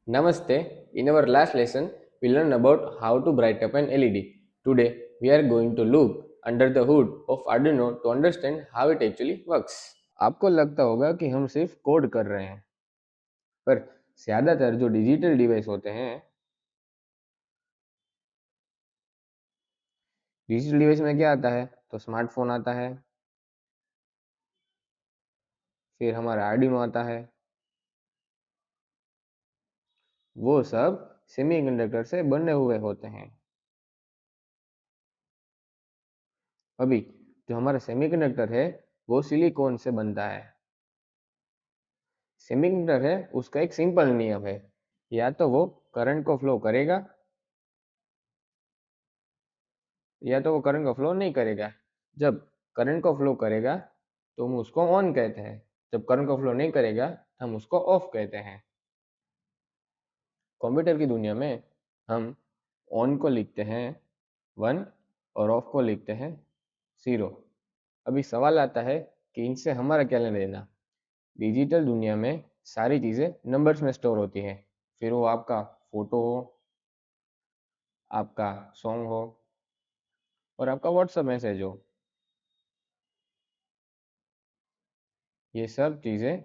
Namaste. In our last lesson, we learned about how to bright up an LED. Today, we are going to look under the hood of Arduino to understand how it actually works. आपको लगता होगा कि हम सिर्फ code कर रहे हैं, पर ज़्यादातर जो डिजिटल डिवाइस होते हैं, डिजिटल डिवाइस में क्या आता है? तो स्मार्टफोन आता है, फिर हमारा आर्डिनो आता है, वो सब सेमीकंडक्टर से बने हुए होते हैं। अभी जो हमारा सेमीकंडक्टर है वो सिलिकॉन से बनता है। सेमीकंडक्टर है उसका एक सिंपल नियम है, या तो वो करंट को फ्लो करेगा या तो वो करंट को फ्लो नहीं करेगा। जब करंट को फ्लो करेगा तो हम उसको ऑन कहते हैं, जब करंट को फ्लो नहीं करेगा हम उसको ऑफ कहते हैं। कंप्यूटर की दुनिया में हम ऑन को लिखते हैं 1 और ऑफ को लिखते हैं 0। अभी सवाल आता है कि इनसे हमारा क्या लेना देना। डिजिटल दुनिया में सारी चीज़ें नंबर्स में स्टोर होती हैं, फिर वो आपका फोटो हो, आपका सॉन्ग हो और आपका व्हाट्सएप मैसेज हो, ये सब चीज़ें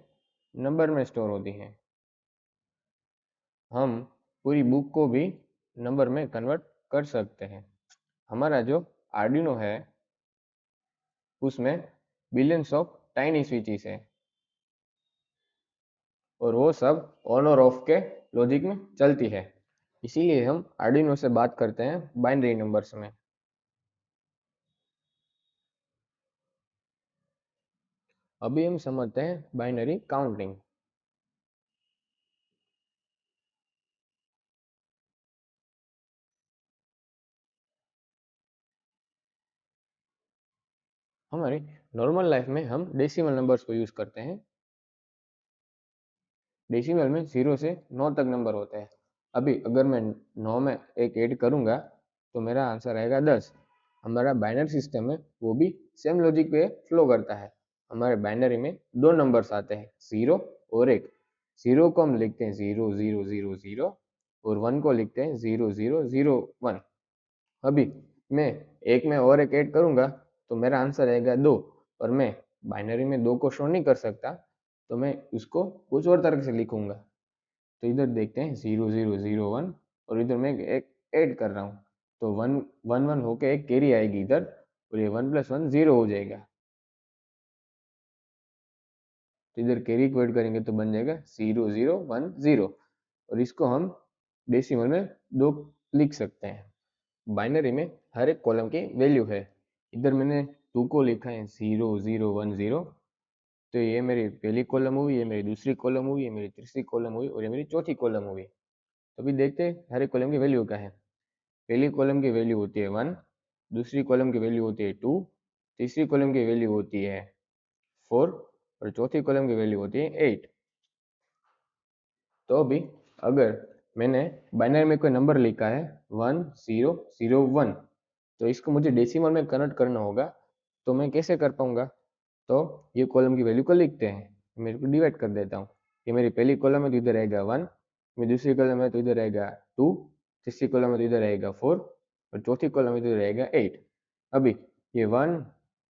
नंबर में स्टोर होती हैं। हम पूरी बुक को भी नंबर में कन्वर्ट कर सकते हैं। हमारा जो आर्डिनो है उसमें बिलियंस ऑफ टाइनी स्विचेस हैं और वो सब ऑन और ऑफ के लॉजिक में चलती है। इसीलिए हम आर्डिनो से बात करते हैं बाइनरी नंबर्स में। अभी हम समझते हैं बाइनरी काउंटिंग। हमारी नॉर्मल लाइफ में हम डेसिमल नंबर्स को यूज़ करते हैं। डेसिमल में 0 से 9 तक नंबर होते हैं। अभी अगर मैं 9 में एक ऐड करूँगा तो मेरा आंसर आएगा 10। हमारा बाइनरी सिस्टम है वो भी सेम लॉजिक पे फ्लो करता है। हमारे बाइनरी में दो नंबर्स आते हैं, 0 और 1। 0 को हम लिखते हैं 0 0 0 0 और 1 को लिखते हैं 0 0 0 1। अभी मैं एक में और एक ऐड करूँगा तो मेरा आंसर आएगा 2, और मैं बाइनरी में 2 को शो नहीं कर सकता तो मैं उसको कुछ और तरह से लिखूँगा। तो इधर देखते हैं 0 0 0 1 और इधर मैं एक ऐड कर रहा हूँ तो 1 1 1 होके एक कैरी आएगी इधर और ये 1 + 1 0 हो जाएगा। तो इधर कैरी को ऐड करेंगे तो बन जाएगा 0 0 1 0 और इसको हम डेसिमल में 2 लिख सकते हैं। बाइनरी में हर एक कॉलम की वैल्यू है। इधर मैंने 2 को लिखा है 0 0 1 0, तो ये मेरी पहली कॉलम हुई, ये मेरी दूसरी कॉलम हुई, ये मेरी तीसरी कॉलम हुई और ये मेरी चौथी कॉलम हुई। तो अभी देखते हैं हर एक कॉलम की वैल्यू क्या है। पहली कॉलम की वैल्यू होती है 1, दूसरी कॉलम की वैल्यू होती है 2, तीसरी कॉलम की वैल्यू होती है 4 और चौथी कॉलम की वैल्यू होती है 8। तो अभी अगर मैंने बाइनरी में कोई नंबर लिखा है 1 0 0 1, तो इसको मुझे डेसिमल में कन्वर्ट करना होगा। तो मैं कैसे कर पाऊंगा? तो ये कॉलम की वैल्यू को लिखते हैं, मेरे को डिवाइड कर देता हूँ। ये मेरी पहली कॉलम है तो इधर रहेगा 1, मेरी दूसरी कॉलम है तो इधर रहेगा 2, तीसरी कॉलम है तो इधर रहेगा 4 और चौथी कॉलम में तो इधर रहेगा 8। अभी ये 1,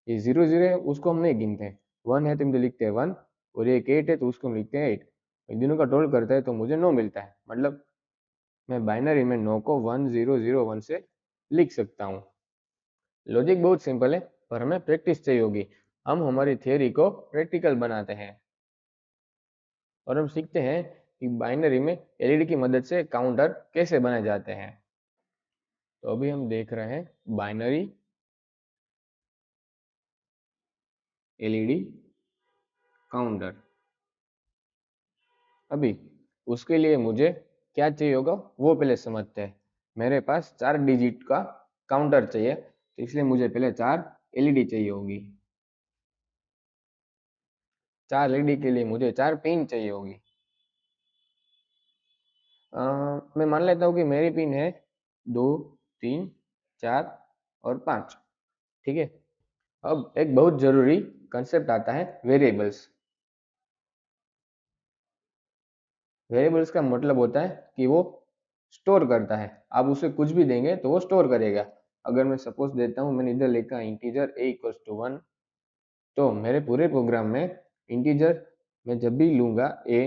ये 0 0 है उसको हम नहीं गिनते, 1 है तो हम इधर लिखते हैं 1 और ये 8 है तो उसको हम लिखते हैं 8। इन दोनों का टोटल करता है तो मुझे 9 मिलता है। मतलब मैं बाइनरी में 9 को 1 0 0 1 से लिख सकता हूँ। लॉजिक बहुत सिंपल है पर हमें प्रैक्टिस चाहिए होगी। हम हमारी थियोरी को प्रैक्टिकल बनाते हैं और हम सीखते हैं कि बाइनरी में एलईडी की मदद से काउंटर कैसे बनाए जाते हैं। तो अभी हम देख रहे हैं बाइनरी एलईडी काउंटर। अभी उसके लिए मुझे क्या चाहिए होगा वो पहले समझते हैं। मेरे पास 4 डिजिट का काउंटर चाहिए तो इसलिए मुझे पहले 4 एलईडी चाहिए होगी। 4 एलईडी के लिए मुझे 4 पिन चाहिए होगी। मैं मान लेता हूँ कि मेरी पिन है 2 3 4 और 5। ठीक है। अब एक बहुत जरूरी कंसेप्ट आता है वेरिएबल्स। वेरिएबल्स का मतलब होता है कि वो स्टोर करता है, आप उसे कुछ भी देंगे तो वो स्टोर करेगा। अगर मैं सपोज देता हूँ, मैंने इधर लिखा इंटीजर a इक्वल्स टू 1, तो मेरे पूरे प्रोग्राम में इंटीजर मैं जब भी लूंगा a,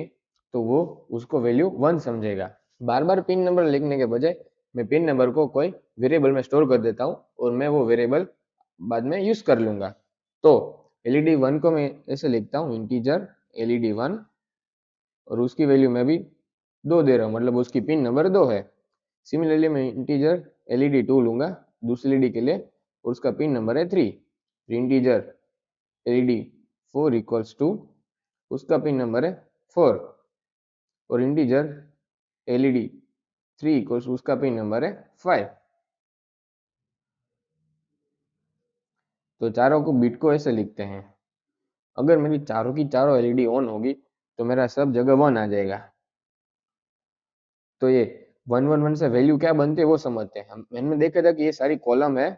तो वो उसको वैल्यू 1 समझेगा। बार बार पिन नंबर लिखने के बजाय मैं पिन नंबर को कोई वेरिएबल में स्टोर कर देता हूँ और मैं वो वेरिएबल बाद में यूज कर लूंगा। तो एलईडी 1 को मैं ऐसे लिखता हूँ, इंटीजर एलईडी 1, और उसकी वैल्यू मैं भी 2 दे रहा हूँ, मतलब उसकी पिन नंबर 2 है। सिमिलरली मैं इंटीजर एलईडी 2 लूंगा दूसरी एलईडी के लिए, और उसका पिन नंबर है 3। इंटीजर एलईडी 4 इक्वल्स टू, उसका पिन नंबर है 4, और इंटीजर एलईडी 3 इक्वल्स उसका पिन नंबर है 5। तो चारों को बिट को ऐसे लिखते हैं। अगर मेरी चारों की चारों एलईडी ऑन होगी तो मेरा सब जगह 1 आ जाएगा। तो ये 111 से वैल्यू क्या बनती है वो समझते हैं। हम मैंने देखा था कि ये सारी कॉलम है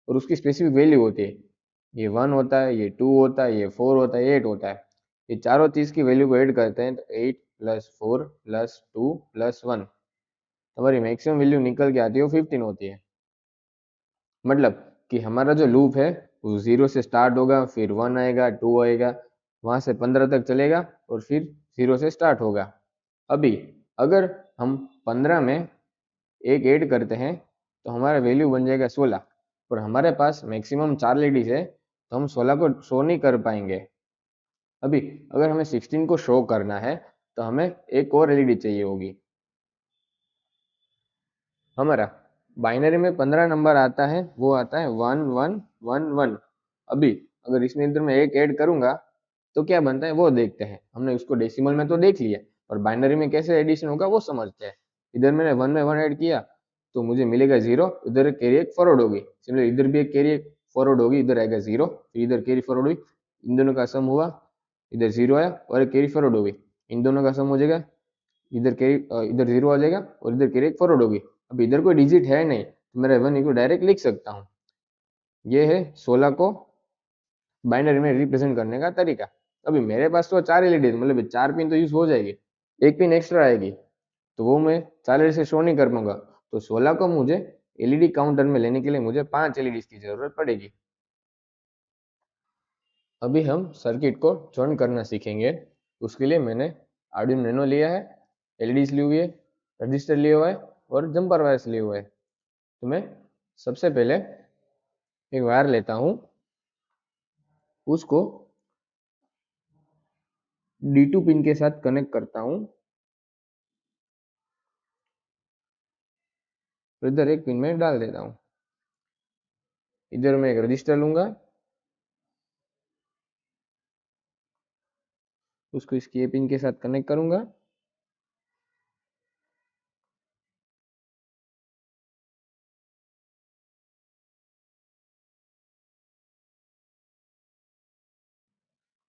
और उसकी स्पेसिफिक वैल्यू होती है। ये 1 होता है, ये 2 होता है, ये 4 होता है, ये 8 होता है। ये चारों चीज की वैल्यू को ऐड करते हैं तो 8 प्लस 4 प्लस 2 प्लस 1, हमारी मैक्सिमम वैल्यू निकल के आती है वो 15 होती है। मतलब कि हमारा जो लूप है वो 0 से स्टार्ट होगा, फिर 1 आएगा, 2 आएगा, वहां से 15 तक चलेगा, और फिर 0 से स्टार्ट होगा। अभी अगर हम 15 में एक ऐड करते हैं तो हमारा वैल्यू बन जाएगा 16, और हमारे पास मैक्सिमम 4 लेडीज है तो हम 16 को शो नहीं कर पाएंगे। अभी अगर हमें 16 को शो करना है तो हमें एक और एलईडी चाहिए होगी। हमारा बाइनरी में 15 नंबर आता है, वो आता है 1111। अभी अगर इसमें इधर मैं एक ऐड करूंगा तो क्या बनता है वो देखते हैं। हमने उसको डेसिमल में तो देख लिया, और बाइनरी में कैसे एडिशन होगा वो समझते हैं। इधर मैंने 1 में 1 ऐड किया तो मुझे मिलेगा 0, इधर कैरी एक फॉरवर्ड होगी। सिमिलर इधर भी एक कैरी एक फॉरवर्ड होगी, इधर आएगा 0, फिर इधर कैरी फॉरवर्ड हुई, इन दोनों का सम हुआ, इधर 0 आया और एक कैरी फॉरवर्ड होगी, इन दोनों का सम हो जाएगा, इधर कैरी इधर 0 आ जाएगा और इधर कैरी एक फॉरवर्ड होगी। अब इधर कोई डिजिट है नहीं तो मेरा 1 को डायरेक्ट लिख सकता हूँ। ये है 16 को बाइनरी में रिप्रेजेंट करने का तरीका। अभी मेरे पास तो 4 एलईडी, मतलब 4 पिन तो यूज हो जाएगी, एक पिन एक्स्ट्रा आएगी तो वो मैं 4 एलईडी से शो नहीं कर पाऊंगा। तो 16 को मुझे एलईडी काउंटर में लेने के लिए मुझे 5 एलईडी की जरूरत पड़ेगी। अभी हम सर्किट को जॉइन करना सीखेंगे। उसके लिए मैंने आर्डिनो नैनो लिया है, एलईडीज ली हुई है, रजिस्टर लिया हुआ है और जंपर वायर्स लिए हुए हैं। तो मैं सबसे पहले एक वायर लेता हूँ, उसको D2 पिन के साथ कनेक्ट करता हूँ, तो इधर एक पिन में डाल देता हूँ। इधर मैं एक रजिस्टर लूंगा, उसको इसकी ये पिन के साथ कनेक्ट करूंगा।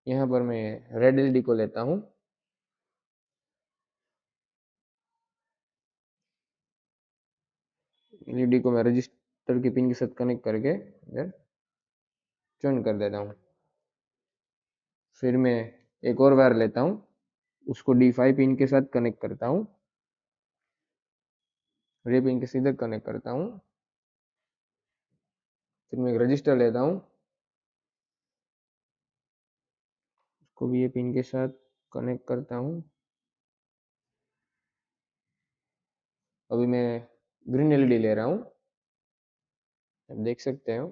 यहाँ पर मैं रेड एलईडी को लेता हूँ, एलईडी को मैं रजिस्टर की पिन के साथ कनेक्ट करके इधर जॉइन कर देता हूँ। फिर मैं एक और वायर लेता हूँ, उसको D5 पिन के साथ कनेक्ट करता हूँ, ये पिन के सीधे कनेक्ट करता हूँ। फिर मैं एक रजिस्टर लेता हूँ, उसको भी ये पिन के साथ कनेक्ट करता हूँ। अभी मैं ग्रीन एलईडी ले रहा हूँ, आप देख सकते हो।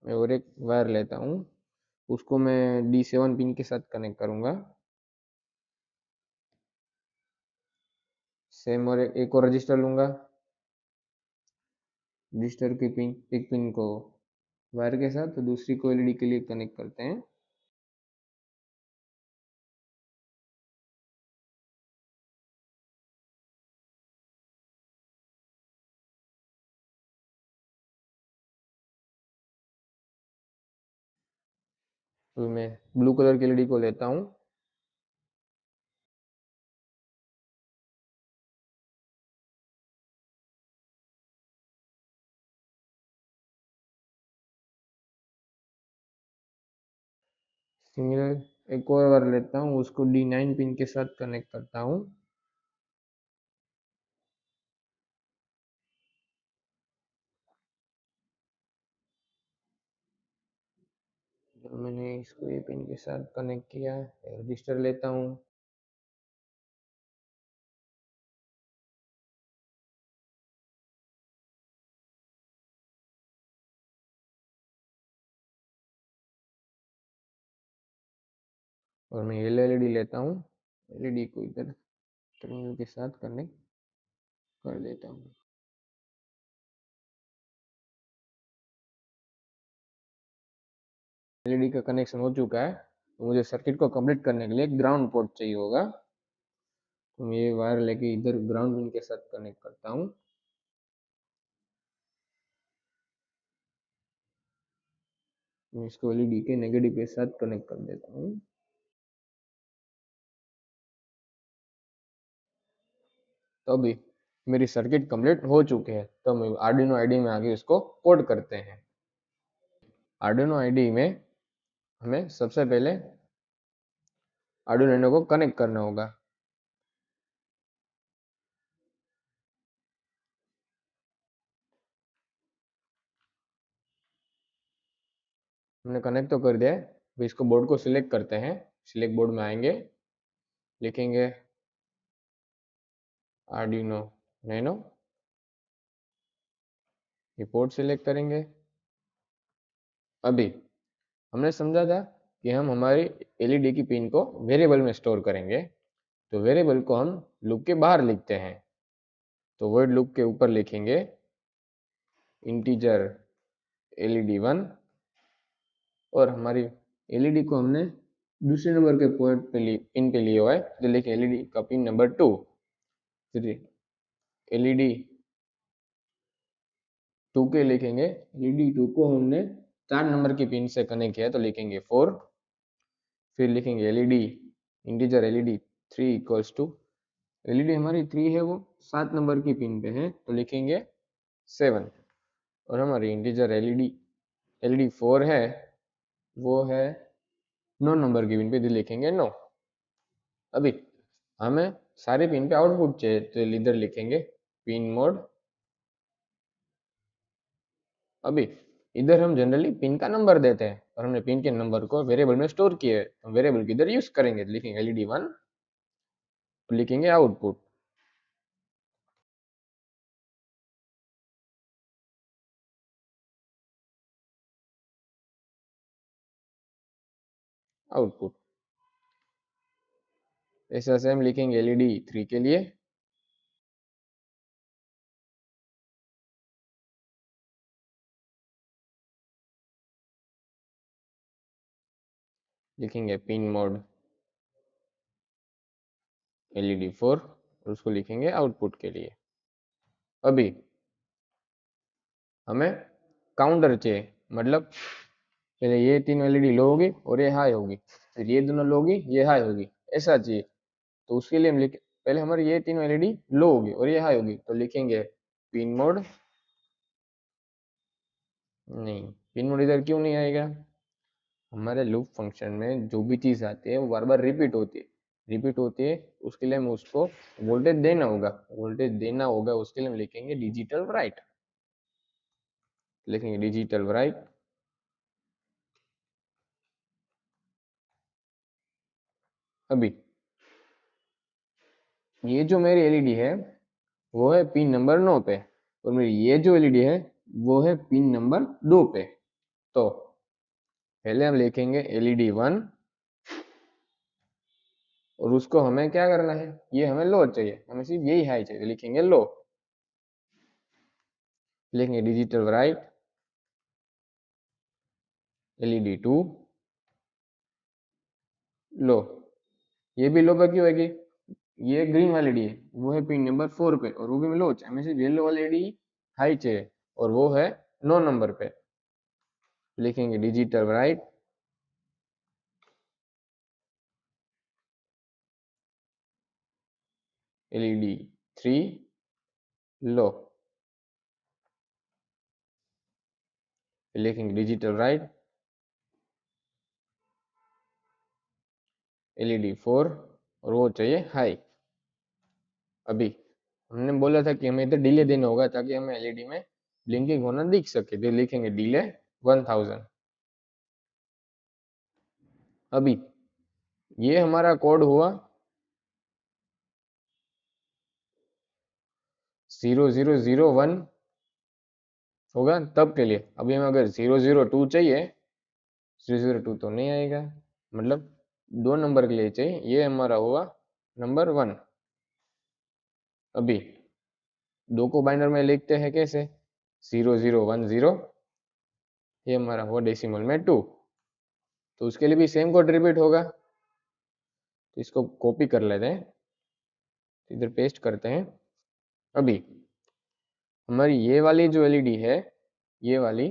मैं और एक वायर लेता हूँ, उसको मैं D7 पिन के साथ कनेक्ट करूँगा। सेम और एक और रजिस्टर लूँगा, रजिस्टर की पिन एक पिन को वायर के साथ तो दूसरी को एलईडी के लिए कनेक्ट करते हैं। तो मैं ब्लू कलर की एलईडी को लेता हूँ, सिमिलर एक और बार लेता हूँ, उसको D9 पिन के साथ कनेक्ट करता हूँ। जब मैंने इसको ये पिन के साथ कनेक्ट किया, रजिस्टर लेता हूँ। और मैं येलो एलईडी लेता हूँ, एलईडी को इधर टर्मिनल के साथ कनेक्ट कर देता हूँ। एलईडी का कनेक्शन हो चुका है, तो मुझे सर्किट को कंप्लीट करने के लिए ग्राउंड पोर्ट चाहिए होगा। तो मैं ये वायर लेके इधर ग्राउंड पिन के साथ कनेक्ट करता हूँ। मैं इसको एलईडी के नेगेटिव के साथ कनेक्ट कर देता हूँ। तो अभी मेरी सर्किट कंप्लीट हो चुकी है, तो हम आर्डिनो आईडी में आगे इसको कोड करते हैं। आर्डिनो आईडी में हमें सबसे पहले आर्डिनो को कनेक्ट करना होगा। हमने कनेक्ट तो कर दिया है, अभी इसको बोर्ड को सिलेक्ट करते हैं। सिलेक्ट बोर्ड में आएंगे, लिखेंगे आर्डिनो नैनो, ये पोर्ट सिलेक्ट करेंगे। अभी हमने समझा था कि हम हमारी एलईडी की पिन को वेरिएबल में स्टोर करेंगे, तो वेरिएबल को हम लूप के बाहर लिखते हैं। तो वर्ड लूप के ऊपर लिखेंगे इंटीजर LED1, और हमारी एलईडी को हमने दूसरे नंबर के पोर्ट पे पिन पे लिया हुआ है, तो लिखे एलईडी का पिन नंबर 2। फिर एलईडी 2 के लिखेंगे, एलईडी 2 को हमने 4 नंबर की पिन से कनेक्ट किया है, तो लिखेंगे 4। फिर लिखेंगे LED integer LED 3 equals to, LED हमारी 3 है, वो 7 नंबर की पिन पे है, तो लिखेंगे 7। और हमारी इंटीजर एलईडी एलईडी 4 है, वो है 9 नंबर की पिन पे, तो लिखेंगे 9। अभी हमें सारे पिन पे आउटपुट चाहिए, तो इधर लिखेंगे पिन मोड। अभी इधर हम जनरली पिन का नंबर देते हैं, और हमने पिन के नंबर को वेरिएबल में स्टोर किए है, तो वेरिएबल की इधर यूज करेंगे, तो लिखेंगे LED1, तो लिखेंगे आउटपुट। आउटपुट ऐसा से हम लिखेंगे LED3 के लिए, लिखेंगे पिन मोड LED4, और उसको लिखेंगे आउटपुट के लिए। अभी हमें काउंटर चाहिए, मतलब पहले ये 3 एलईडी लो होगी और ये हाई होगी, फिर ये दोनों लो होगी, ये हाई होगी, ऐसा चाहिए। तो उसके लिए हम लिख, पहले हमारी ये तीनों एलईडी लो होगी और ये हाई होगी, तो लिखेंगे पिन मोड। नहीं, पिन मोड इधर क्यों नहीं आएगा? हमारे लूप फंक्शन में जो भी चीज आती है वो बार बार रिपीट होती है, उसके लिए हमें उसको वोल्टेज देना होगा, उसके लिए हम लिखेंगे डिजिटल राइट, लिखेंगे डिजिटल राइट। अभी ये जो मेरी एलईडी है वो है पिन नंबर 9 पे, और मेरी ये जो एलईडी है वो है पिन नंबर 2 पे। तो पहले हम लिखेंगे LED1, और उसको हमें क्या करना है, ये हमें लो चाहिए, हमें सिर्फ यही हाई चाहिए, तो लिखेंगे लो, लिखेंगे डिजिटल राइट LED2 लो। ये भी लो पे क्यों है कि ये ग्रीन वाली डी है, वो है पिन नंबर 4 पे, और वो भी लो चाहिए, हमें सिर्फ येलो वाली डी हाई चाहिए, और वो है 9 नंबर पे। लिखेंगे डिजिटल राइट LED3 लो, लिखेंगे डिजिटल राइट LED 4 और वो चाहिए हाई। अभी हमने बोला था कि हमें इधर डिले देना होगा ताकि हमें LED में ब्लिंकिंग होना दिख सके, तो लिखेंगे डिले 1000। अभी ये हमारा कोड हुआ 0001 होगा तब के लिए। अभी हमें अगर 002 चाहिए, 002 तो नहीं आएगा, मतलब 2 नंबर के लिए चाहिए, ये हमारा हुआ नंबर 1। अभी 2 को बाइनर में लिखते हैं कैसे, 0010, ये हमारा हुआ डेसिमल में 2, तो उसके लिए भी सेम कोड रिपीट होगा। तो इसको कॉपी कर लेते हैं, इधर पेस्ट करते हैं। अभी हमारी ये वाली जो एलईडी है, ये वाली,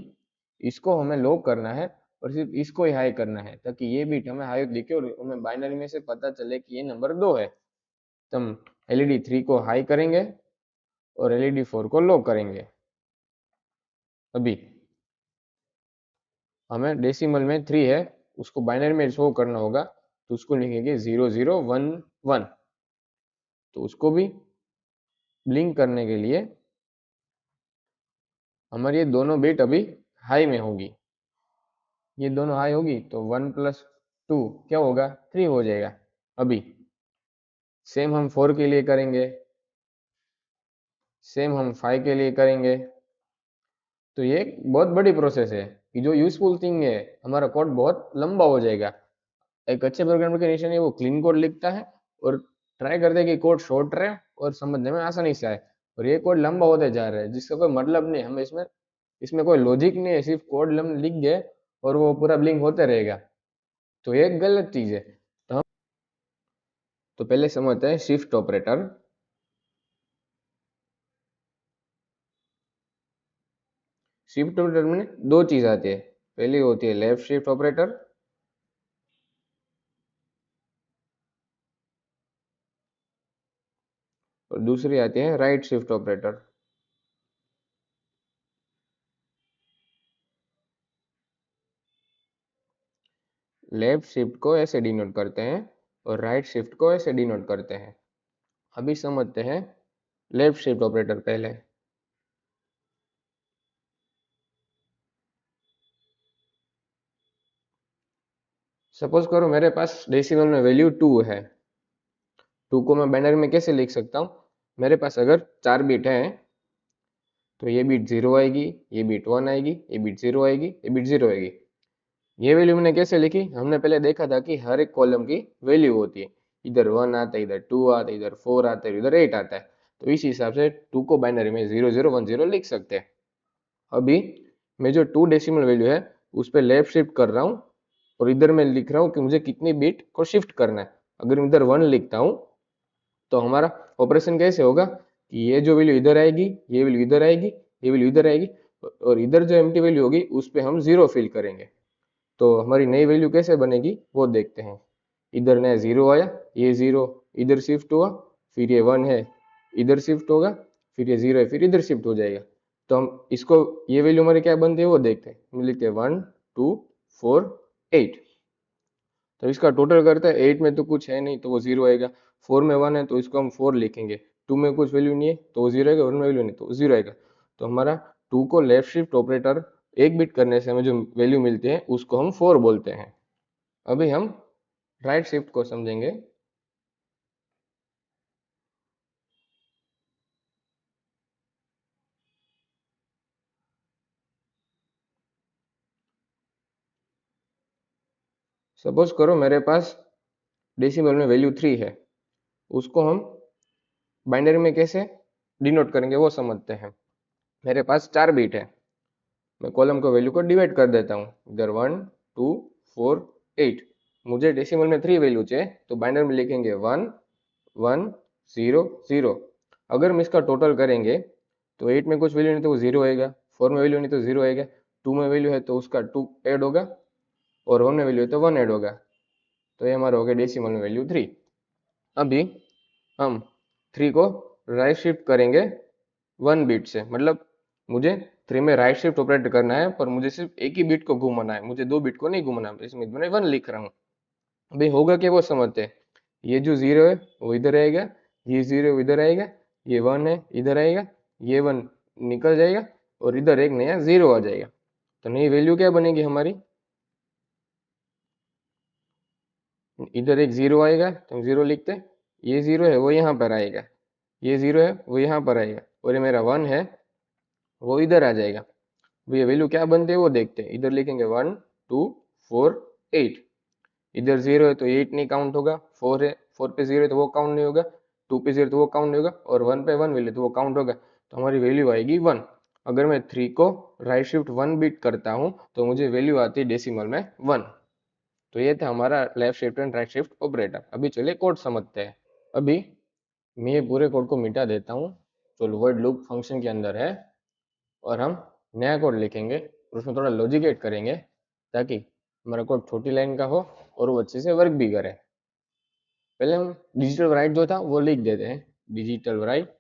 इसको हमें लो करना है और सिर्फ इसको ही हाई करना है ताकि ये बिट हमें हाई दिखे और हमें बाइनरी में से पता चले कि ये नंबर 2 है। तो हम एलईडी 3 को हाई करेंगे और एलईडी 4 को लो करेंगे। अभी हमें डेसिमल में 3 है, उसको बाइनरी में शो करना होगा, तो उसको लिखेंगे 0011। तो उसको भी ब्लिंक करने के लिए हमारी ये दोनों बिट अभी हाई में होगी, ये दोनों हाई होगी तो 1 + 2 क्या होगा, 3 हो जाएगा। अभी सेम हम 4 के लिए करेंगे, सेम हम 5 के लिए करेंगे। तो ये एक बहुत बड़ी प्रोसेस है कि जो यूजफुल थिंग है, हमारा कोड बहुत लंबा हो जाएगा। एक अच्छे प्रोग्रामर के निशानी है वो क्लीन कोड लिखता है और ट्राई करते हैं कि कोड शॉर्ट रहे और समझने में आसानी से आए, और ये कोड लंबा होते जा रहा है जिसका कोई मतलब नहीं, हमें इसमें इसमें कोई लॉजिक नहीं है, सिर्फ कोड लिख दे और वो पूरा ब्लिंक होते रहेगा, तो ये एक गलत चीज है। तो हम तो पहले समझते हैं शिफ्ट ऑपरेटर। शिफ्ट ऑपरेटर में 2 चीज आती है, पहली होती है लेफ्ट शिफ्ट ऑपरेटर और दूसरी आती है right shift operator. Left shift को ऐसे डिनोट करते हैं और राइट शिफ्ट को ऐसे डिनोट करते हैं। अभी समझते हैं लेफ्ट शिफ्ट ऑपरेटर पहले। सपोज करो मेरे पास डेसिमल में वैल्यू 2 है, 2 को मैं बाइनरी में कैसे लिख सकता हूँ, मेरे पास अगर 4 बिट है तो ये बिट 0 आएगी, ये बिट 1 आएगी, ये बिट 0 आएगी, ये बिट 0 आएगी। ये वैल्यू मैंने कैसे लिखी, हमने पहले देखा था कि हर एक कॉलम की वैल्यू होती है, इधर 1 आता है, इधर 2 आता है, इधर 4 आता है, इधर 8 आता है। तो इस हिसाब से 2 को बाइनरी में 0010 लिख सकते हैं। अभी मैं जो 2 डेसिमल वैल्यू है उस पर लेफ्ट शिफ्ट कर रहा हूँ और इधर मैं लिख रहा हूँ कि मुझे कितनी बिट को शिफ्ट करना है। अगर मैं इधर 1 लिखता हूँ तो हमारा ऑपरेशन कैसे होगा कि ये जो वैल्यू इधर आएगी, ये वैल्यू इधर आएगी, ये वैल्यू इधर आएगी और इधर जो एम्प्टी वैल्यू होगी उस पर हम 0 फिल करेंगे। तो हमारी नई वैल्यू कैसे बनेगी वो देखते हैं। इधर नया 0 आया, ये 0 इधर शिफ्ट हुआ, फिर ये 1 है, इधर शिफ्ट होगा, फिर ये 0 है, फिर इधर शिफ्ट हो जाएगा। तो हम इसको, ये वैल्यू हमारी क्या बनती है वो देखते हैं। हम लिखते हैं 1 2 4 8। तो इसका टोटल करते हैं, 8 में तो कुछ है नहीं तो वो 0 आएगा, 4 में 1 है तो इसको हम 4 लिखेंगे, 2 में कुछ वैल्यू नहीं है तो वो 0 आएगा, 1 में वैल्यू नहीं तो वो 0 आएगा। तो हमारा 2 को लेफ्ट शिफ्ट ऑपरेटर एक बिट करने से हमें जो वैल्यू मिलती है उसको हम 4 बोलते हैं। अभी हम राइट शिफ्ट को समझेंगे। सपोज करो मेरे पास डेसिमल में वैल्यू 3 है, उसको हम बाइनरी में कैसे डिनोट करेंगे वो समझते हैं। मेरे पास 4 बिट है, मैं कॉलम को वैल्यू को डिवाइड कर देता हूँ, इधर 1 2 4 8। मुझे डेसिमल में 3 वैल्यू चाहिए तो बाइनरी में लिखेंगे 1 1 0 0। अगर हम इसका टोटल करेंगे तो 8 में कुछ वैल्यू नहीं तो वो 0 आएगा, 4 में वैल्यू नहीं तो 0 आएगा, 2 में वैल्यू है तो उसका 2 ऐड होगा और 1 में वैल्यू है तो 1 ऐड होगा। तो ये हमारा हो गया डेसिमल में वैल्यू 3। अभी हम 3 को राइट शिफ्ट करेंगे 1 बिट से, मतलब मुझे 3 में राइट शिफ्ट ऑपरेट करना है पर मुझे सिर्फ एक ही बिट को घुमाना है, मुझे 2 बिट को नहीं घुमाना है, इसमें मैंने 1 लिख रहा हूँ। अभी होगा क्या वो समझते हैं। ये जो जीरो है वो इधर आएगा, ये जीरो इधर आएगा, ये वन है इधर आएगा, ये वन निकल जाएगा और इधर एक नया जीरो आ जाएगा। तो नई वैल्यू क्या बनेगी हमारी, इधर एक जीरो आएगा तो हम जीरो लिखते हैं, ये जीरो है वो यहाँ पर आएगा, ये जीरो है वो यहाँ पर आएगा और ये मेरा वन है वो इधर आ जाएगा। अब ये वैल्यू क्या बनते हैं वो देखते हैं। इधर लिखेंगे 1 2 4 8, इधर जीरो है तो 8 नहीं काउंट होगा, 4 है 4 पे जीरो है तो वो काउंट नहीं होगा, 2 पे जीरो तो वो काउंट नहीं होगा और 1 पे 1 वैल्यू तो वो काउंट होगा। तो हमारी वैल्यू आएगी 1। अगर मैं 3 को राइट शिफ्ट 1 बिट करता हूँ तो मुझे वैल्यू आती है डेसिमल में 1। तो ये था हमारा left shift and right shift operator. अभी चलिए कोड समझते हैं। अभी मैं ये पूरे कोड को मिटा देता हूँ जो वर्ड लूप फंक्शन के अंदर है और हम नया कोड लिखेंगे और उसमें थोड़ा लॉजिक ऐड करेंगे ताकि हमारा कोड छोटी लाइन का हो और वो अच्छे से वर्क भी करे। पहले हम डिजिटल राइट जो था वो लिख देते हैं, डिजिटल राइट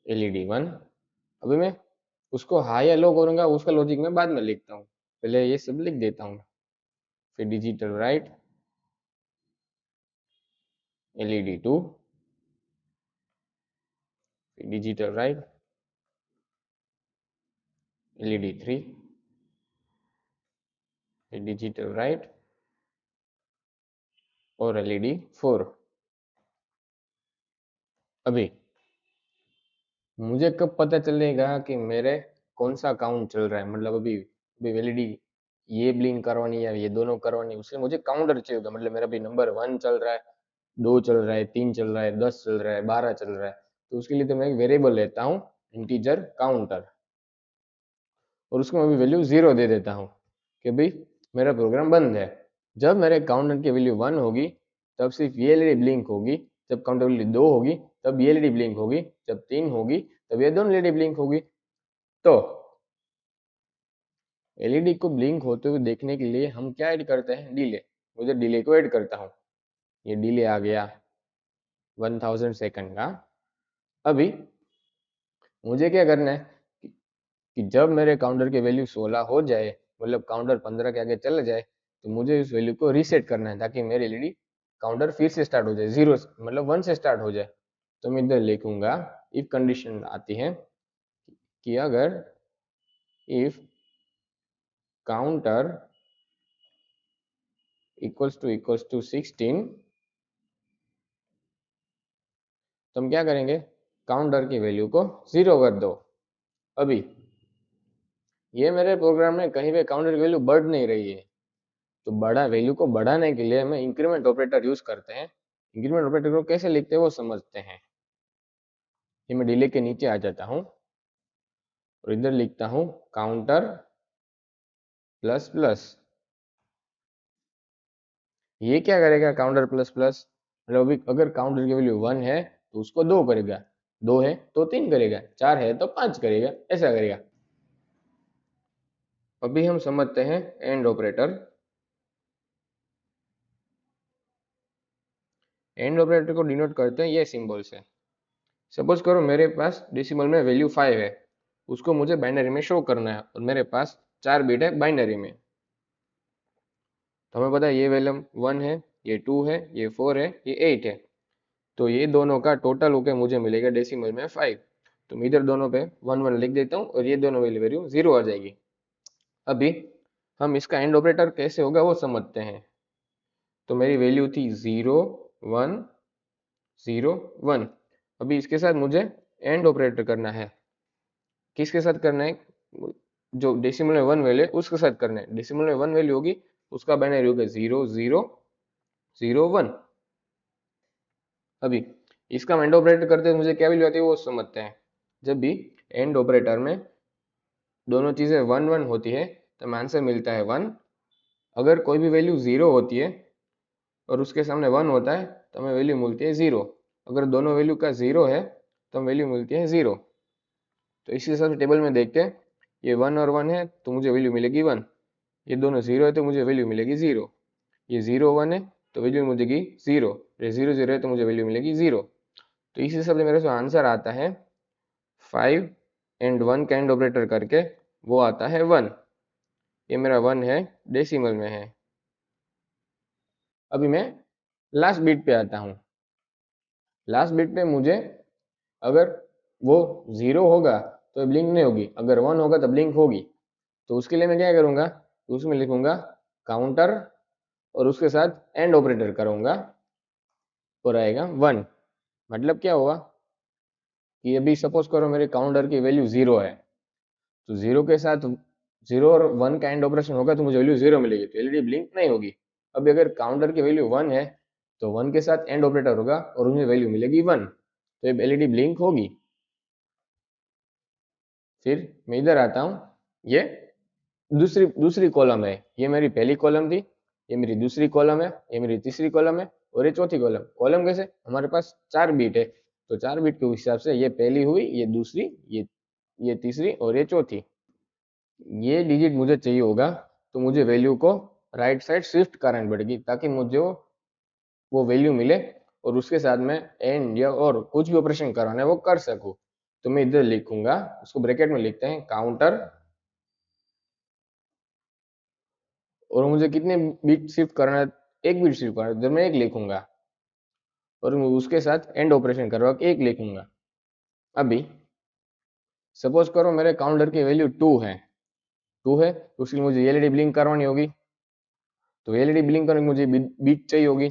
LED1। अभी मैं उसको हाई या लो करूंगा उसका लॉजिक मैं बाद में लिखता हूँ, पहले ये सब लिख देता हूँ। फिर डिजिटल राइट LED2, फिर डिजिटल राइट LED3, फिर डिजिटल राइट और LED4। अभी मुझे कब पता चलेगा कि मेरे कौन सा काउंट चल रहा है, मतलब अभी अभी वैलिडी ये ब्लिंक करवानी है या ये दोनों करवानी है, उससे मुझे काउंटर चाहिए होगा। मतलब मेरा भी नंबर 1 चल रहा है, 2 चल रहा है, 3 चल रहा है, 10 चल रहा है, 12 चल रहा है, तो उसके लिए तो मैं एक वेरिएबल लेता हूँ इंटीजर काउंटर और उसको मैं भी वैल्यू 0 दे देता हूँ कि भाई मेरा प्रोग्राम बंद है। जब मेरे काउंटर की वैल्यू 1 होगी तब सिर्फ ये एलईडी ब्लिंक होगी, जब काउंटर वैल्यू 2 होगी तब ये एलईडी ब्लिंक होगी, जब 3 होगी तब ये दोनों एलईडी ब्लिंक होगी। तो एलईडी को ब्लिंक होते हुए देखने के लिए हम क्या ऐड करते हैं, डिले। मुझे डिले को ऐड करता हूँ, ये डिले आ गया 1000 सेकंड का। अभी मुझे क्या करना है कि जब मेरे काउंटर की वैल्यू 16 हो जाए, मतलब काउंटर 15 के आगे चला जाए, तो मुझे उस वैल्यू को रीसेट करना है ताकि मेरी एलईडी काउंटर फिर से स्टार्ट हो जाए, जीरो मतलब 1 से स्टार्ट हो जाए। तो मैं इधर लिखूंगा इफ कंडीशन आती है कि अगर इफ काउंटर इक्वल्स टू 16, तो हम क्या करेंगे, काउंटर की वैल्यू को 0 कर दो। अभी ये मेरे प्रोग्राम में कहीं पे काउंटर की वैल्यू बढ़ नहीं रही है, तो बड़ा वैल्यू को बढ़ाने के लिए हमें इंक्रीमेंट ऑपरेटर यूज करते हैं। इंक्रीमेंट ऑपरेटर को कैसे लिखते हैं वो समझते हैं। ये मैं डिले के नीचे आ जाता हूँ और इधर लिखता हूँ काउंटर प्लस प्लस। ये क्या करेगा काउंटर प्लस प्लस, मतलब अभी अगर काउंटर की वैल्यू 1 है तो उसको 2 करेगा, 2 है तो 3 करेगा, 4 है तो 5 करेगा, ऐसा करेगा। अभी हम समझते हैं एंड ऑपरेटर। एंड ऑपरेटर को डिनोट करते हैं ये सिंबल से। सपोज करो मेरे पास डेसिमल में वैल्यू 5 है, उसको मुझे बाइनरी में शो करना है और मेरे पास 4 बिट है बाइनरी में। तो हमें पता है ये वैल्यू 1 है, ये 2 है, ये 4 है, ये 8 है, तो ये दोनों का टोटल होकर मुझे मिलेगा डेसिमल में 5। तो मैं इधर दोनों पे 1 1 लिख देता हूँ और ये दोनों वैल्यू 0 आ जाएगी। अभी हम इसका एंड ऑपरेटर कैसे होगा वो समझते हैं। तो मेरी वैल्यू थी 0 1 0 1। अभी इसके साथ मुझे एंड ऑपरेटर करना है। किसके साथ करना है, जो डेसिमल में 1 वैल्यू है उसके साथ करना है। डेसिमल में 1 वैल्यू होगी उसका बाइनरी होगा 0 0 0 1। अभी इसका एंड ऑपरेटर करते हैं मुझे क्या वैल्यू आती है वो समझते हैं। जब भी एंड ऑपरेटर में दोनों चीजें 1 1 होती है तो हमें आंसर मिलता है 1। अगर कोई भी वैल्यू 0 होती है और उसके सामने 1 होता है तो हमें वैल्यू मिलती है 0। अगर दोनों वैल्यू का 0 है तो हमें वैल्यू मिलती है 0। तो इसी हिसाब से टेबल में देख के ये 1 और 1 है तो मुझे वैल्यू मिलेगी 1, ये दोनों 0 है तो मुझे वैल्यू मिलेगी 0, ये 0 1 है तो वैल्यू मिलेगी 0, ये 0 0 है तो मुझे वैल्यू मिलेगी 0। तो इस हिसाब से मेरा जो आंसर आता है 5 एंड 1 का एंड ऑपरेटर करके वो आता है 1। ये मेरा 1 है, डेसिमल में है। अभी मैं लास्ट बिट पे आता हूँ। लास्ट बिट पे मुझे अगर वो 0 होगा तो ब्लिंक नहीं होगी, अगर 1 होगा तो ब्लिंक होगी। तो उसके लिए मैं क्या करूँगा, उसमें लिखूंगा काउंटर और उसके साथ एंड ऑपरेटर करूँगा और आएगा 1। मतलब क्या हुआ कि अभी सपोज करो मेरे काउंटर की वैल्यू 0 है, तो 0 के साथ 0 और 1 का एंड ऑपरेशन होगा तो मुझे वैल्यू 0 मिलेगी, तो एलईडी ब्लिंक नहीं होगी। अभी अगर काउंटर की वैल्यू 1 है तो 1 के साथ एंड ऑपरेटर होगा और मुझे वैल्यू मिलेगी 1, तो ये एलईडी ब्लिंक होगी। फिर मैं इधर आता हूँ, ये दूसरी दूसरी कॉलम है, ये मेरी पहली कॉलम थी, ये मेरी दूसरी कॉलम है, ये मेरी तीसरी कॉलम है और ये चौथी कॉलम। कॉलम कैसे, हमारे पास 4 बीट है, तो 4 बीट के हिसाब से ये पहली हुई, ये दूसरी, ये तीसरी और ये चौथी। ये डिजिट मुझे चाहिए होगा तो मुझे वैल्यू को राइट साइड शिफ्ट करनी पड़ेगी ताकि मुझे वो वैल्यू मिले और उसके साथ में एंड या और कुछ भी ऑपरेशन कराना है वो कर सकूं। तो मैं इधर लिखूंगा, उसको ब्रैकेट में लिखते हैं काउंटर, और मुझे कितने बिट शिफ्ट करना है, एक बिट शिफ्ट करना है, इधर मैं एक लिखूंगा और मैं उसके साथ एंड ऑपरेशन करवा के एक लिखूंगा। अभी सपोज करो मेरे काउंटर की वैल्यू 2 है तो उसके लिए मुझे एलईडी ब्लिंक करवानी होगी, तो एलईडी ब्लिंक करने की मुझे बीट चाहिए होगी।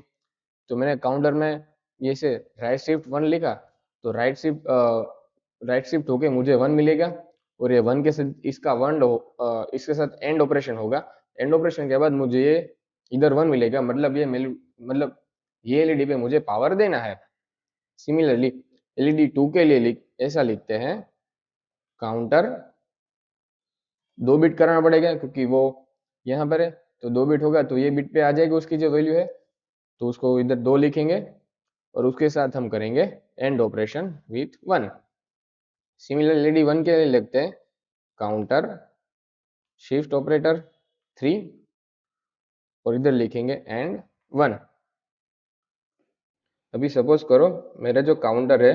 तो मैंने काउंटर में ये से राइट शिफ्ट 1 लिखा, तो राइट शिफ्ट होके मुझे 1 मिलेगा और ये 1 के साथ इसका इसके साथ एंड ऑपरेशन होगा। एंड ऑपरेशन के बाद मुझे ये इधर 1 मिलेगा, मतलब मतलब ये एलईडी पे मुझे पावर देना है। सिमिलरली एलईडी 2 के लिए ऐसा लिखते हैं काउंटर, 2 बिट कराना पड़ेगा क्योंकि वो यहाँ पर है, तो 2 बिट होगा तो ये बिट पे आ जाएगी उसकी जो वैल्यू है, तो उसको इधर 2 लिखेंगे और उसके साथ हम करेंगे and operation with 1। Similar LED 1 के लिए लिखते हैं काउंटर शिफ्ट ऑपरेटर 3 और इधर लिखेंगे एंड 1। अभी सपोज करो मेरा जो काउंटर है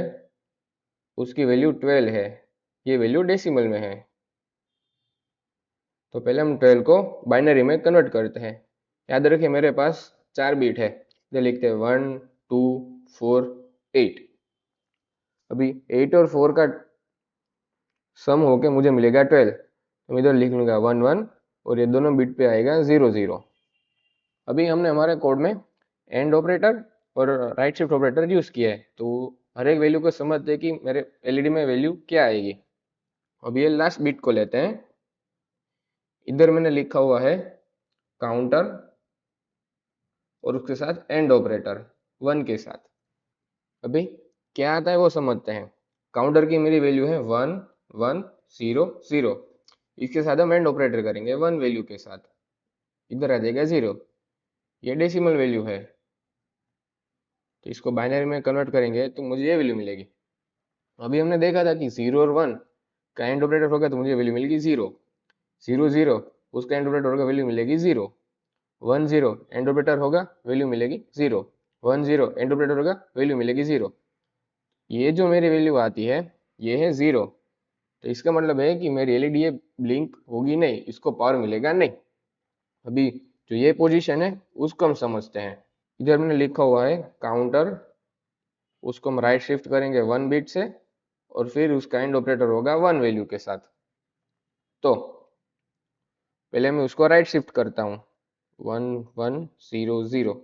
उसकी वैल्यू 12 है, ये वैल्यू डेसिमल में है, तो पहले हम 12 को बाइनरी में कन्वर्ट करते हैं। याद रखिए मेरे पास 4 बीट है, इधर लिखते हैं 1 2 4 8। अभी 8 और 4 का सम होके मुझे मिलेगा 12, तो मैं इधर लिख लूंगा 1 1 और ये दोनों बिट पे आएगा 0 0। अभी हमने हमारे कोड में एंड ऑपरेटर और राइट शिफ्ट ऑपरेटर यूज किया है, तो हर एक वैल्यू को समझते हैं कि मेरे एलईडी में वैल्यू क्या आएगी। अब ये लास्ट बिट को लेते हैं, इधर मैंने लिखा हुआ है काउंटर और उसके साथ एंड ऑपरेटर 1 के साथ। अभी क्या आता है वो समझते हैं। काउंटर की मेरी वैल्यू है 1 1 0 0, इसके साथ हम एंड ऑपरेटर करेंगे 1 वैल्यू के साथ, इधर आ जाएगा 0। ये डेसिमल वैल्यू है तो इसको बाइनरी में कन्वर्ट करेंगे तो मुझे ये वैल्यू मिलेगी। अभी हमने देखा था कि 0 और 1 का एंड ऑपरेटर होगा तो मुझे वैल्यू मिलेगी 0 0 0, उसका एंड ऑपरेटर होगा वैल्यू मिलेगी 0 1 0, एंड ऑपरेटर होगा वैल्यू मिलेगी 0 1 0, एंड ऑपरेटर होगा वैल्यू मिलेगी 0। ये जो मेरी वैल्यू आती है ये है 0, तो इसका मतलब है कि मेरी एलईडी ये ब्लिंक होगी नहीं, इसको पावर मिलेगा नहीं। अभी जो ये पोजीशन है उसको हम समझते हैं। इधर मैंने लिखा हुआ है काउंटर, उसको हम राइट शिफ्ट करेंगे 1 बिट से और फिर उसका एंड ऑपरेटर होगा 1 वैल्यू के साथ। तो पहले मैं उसको राइट शिफ्ट करता हूँ 1 1 0 0,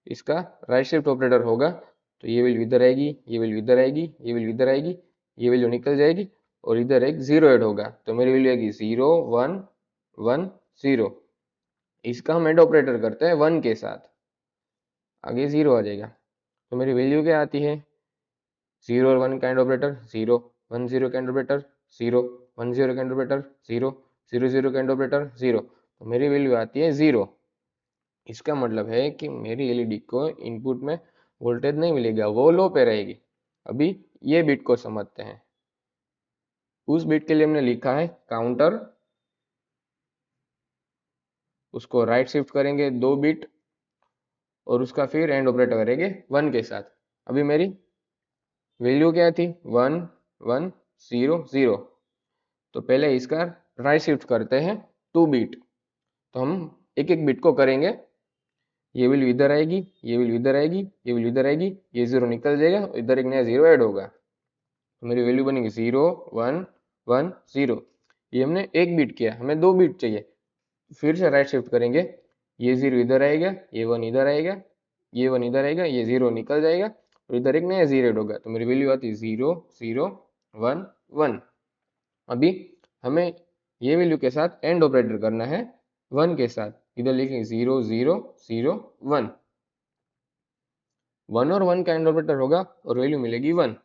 इसका राइट शिफ्ट ऑपरेटर होगा तो ये वैल्यू इधर आएगी, ये वैल्यू इधर आएगी, ये वैल्यू इधर आएगी, ये वैल्यू निकल जाएगी और इधर एक 0 ऐड होगा तो मेरी वैल्यू आएगी 0 1 1 0। इसका हम एंड ऑपरेटर करते हैं 1 के साथ, आगे 0 आ जाएगा, तो मेरी वैल्यू क्या आती है 0 और 1 का एंड ऑपरेटर 0 1 0 का एंड ऑपरेटर 0 1 0 का एंड ऑपरेटर 0 0 0 का एंड ऑपरेटर 0, तो मेरी वैल्यू आती है 0। इसका मतलब है कि मेरी एलईडी को इनपुट में वोल्टेज नहीं मिलेगा, वो लो पे रहेगी। अभी ये बिट को समझते हैं। उस बिट के लिए हमने लिखा है काउंटर, उसको राइट शिफ्ट करेंगे 2 बिट और उसका फिर एंड ऑपरेटर करेंगे 1 के साथ। अभी मेरी वैल्यू क्या थी 1 1 0 0, तो पहले इसका राइट शिफ्ट करते हैं 2 बिट तो हम एक एक बिट को करेंगे। ये वैल्यू इधर आएगी, ये वैल्यू इधर आएगी, ये वैल्यू इधर आएगी, ये जीरो निकल जाएगा, इधर एक नया जीरो ऐड होगा, तो मेरी वैल्यू बनेगी 0 1 1 0। ये हमने एक बिट किया, हमें दो बिट चाहिए, फिर से राइट शिफ्ट करेंगे, ये जीरो इधर आएगा, ये वन इधर आएगा, ये वन इधर आएगा, ये जीरो निकल जाएगा और इधर एक नया जीरो ऐड होगा, तो मेरी वैल्यू आती है 0 0 1 1। अभी हमें ये वैल्यू के साथ एंड ऑपरेटर करना है, वन के साथ, इधर लिखेंगे 0 0 0 1। वन और वन का एंड ऑपरेटर होगा और वैल्यू मिलेगी वन,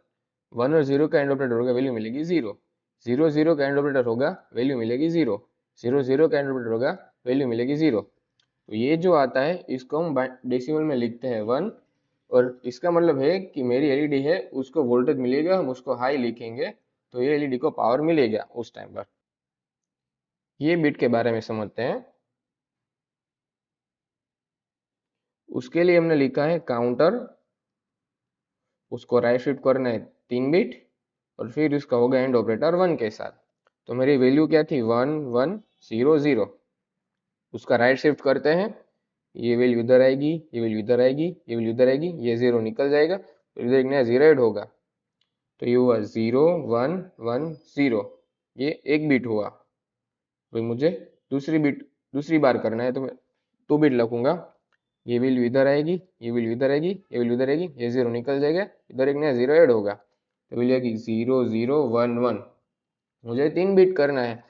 वन और जीरो का एंड ऑपरेटर होगा, वैल्यू मिलेगी जीरो, जीरो जीरो का एंड ऑपरेटर होगा, वैल्यू मिलेगी जीरो, जीरो जीरो का एंड ऑपरेटर होगा, वैल्यू मिलेगी जीरो। तो ये जो आता है इसको हम डेसिमल में लिखते हैं वन, और इसका मतलब है कि मेरी एलईडी है उसको वोल्टेज मिलेगा, हम उसको हाई लिखेंगे तो ये एलईडी को पावर मिलेगा उस टाइम पर। ये बिट के बारे में समझते हैं। उसके लिए हमने लिखा है काउंटर, उसको राइट शिफ्ट करना है 3 बिट, और फिर इसका होगा एंड ऑपरेटर वन के साथ। तो मेरी वैल्यू क्या थी 1 1 0 0, उसका राइट शिफ्ट करते हैं, ये वैल्यू इधर आएगी, ये वैल्यू इधर आएगी, ये वैल्यू इधर आएगी, ये जीरो निकल जाएगा, फिर इधर एक नया जीरो ऐड होगा, तो ये हुआ 0 1 1 0। ये एक बिट हुआ। फिर मुझे दूसरी बार करना है, तो मैं 2 बिट लिखूंगा, ये वैल्यू इधर आएगी, ये वैल्यू इधर आएगी, ये वैल्यू इधर आएगी, ये जीरो निकल जाएगा, इधर एक नया जीरो ऐड होगा, तो वैल्यू आएगी 0 0 1 1। मुझे 3 बिट करना है,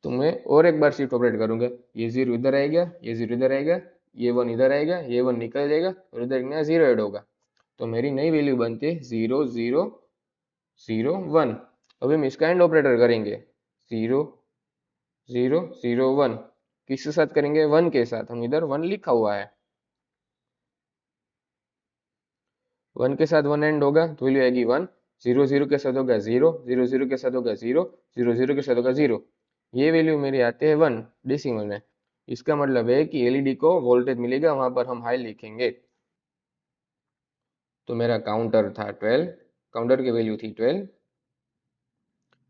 तो मैं और एक बार शिफ्ट ऑपरेट करूंगा, ये जीरो इधर आएगा, ये जीरो इधर आएगा, ये वन इधर आएगा, ये वन निकल जाएगा और इधर एक नया जीरो ऐड होगा, तो मेरी नई वैल्यू बनती है 0 0 0 1। अभी हम इसका एंड ऑपरेटर करेंगे 0 0 0 1, किसके साथ करेंगे, वन के साथ, हम इधर वन लिखा हुआ है, वन के साथ वन एंड होगा तो वैल्यू आएगी वन, जीरो जीरो के साथ होगा जीरो, जीरो जीरो के साथ होगा जीरो, जीरो जीरो के साथ होगा जीरो। ये वैल्यू मेरी आती है वन डेसिमल में। इसका मतलब है कि एलईडी को वोल्टेज मिलेगा, वहां पर हम हाई लिखेंगे। तो मेरा काउंटर था 12, काउंटर की वैल्यू थी 12,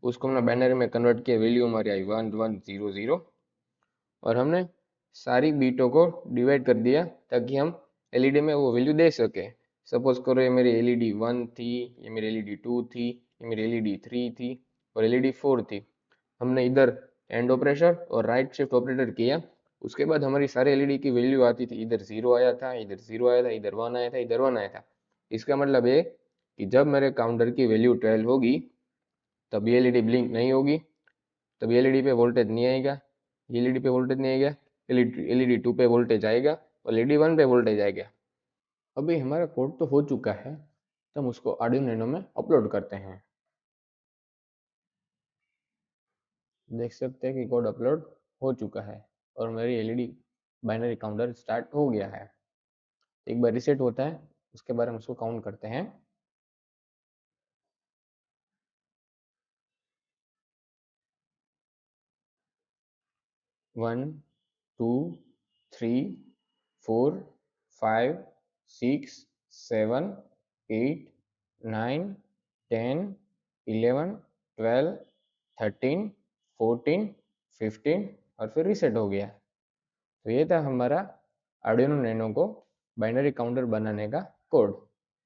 उसको हमने बाइनरी में कन्वर्ट किया, वैल्यू हमारी आई 1 1 0 0, और हमने सारी बीटों को डिवाइड कर दिया ताकि हम एलईडी में वो वैल्यू दे सके। सपोज करो ये मेरी एलईडी 1 थी, ये मेरी एलईडी 2 थी, ये मेरी एलईडी 3 थी और एलईडी 4 थी। हमने इधर एंड ऑपरेटर और राइट शिफ्ट ऑपरेटर किया, उसके बाद हमारी सारी एलईडी की वैल्यू आती थी, इधर जीरो आया था, इधर जीरो आया था, इधर वन आया था, इधर वन आया था। इसका मतलब है कि जब मेरे काउंटर की वैल्यू 12 होगी तब ये एलईडी ब्लिंक नहीं होगी, तब एलईडी पे वोल्टेज नहीं आएगा, एलईडी पे वोल्टेज नहीं आएगा, एलईडी 2 पे वोल्टेज आएगा और एलईडी 1 पे वोल्टेज आएगा। अभी हमारा कोड तो हो चुका है, तो हम उसको आर्डिनो यूनो में अपलोड करते हैं। देख सकते हैं कि कोड अपलोड हो चुका है और मेरी एलईडी बाइनरी काउंटर स्टार्ट हो गया है। एक बार रीसेट होता है, उसके बाद हम उसको काउंट करते हैं। 1 2 3 4 5 6 7 8 9 10 11 12 13 14 15 और फिर रीसेट हो गया। तो ये था हमारा आर्डिनो नैनो को बाइनरी काउंटर बनाने का कोड।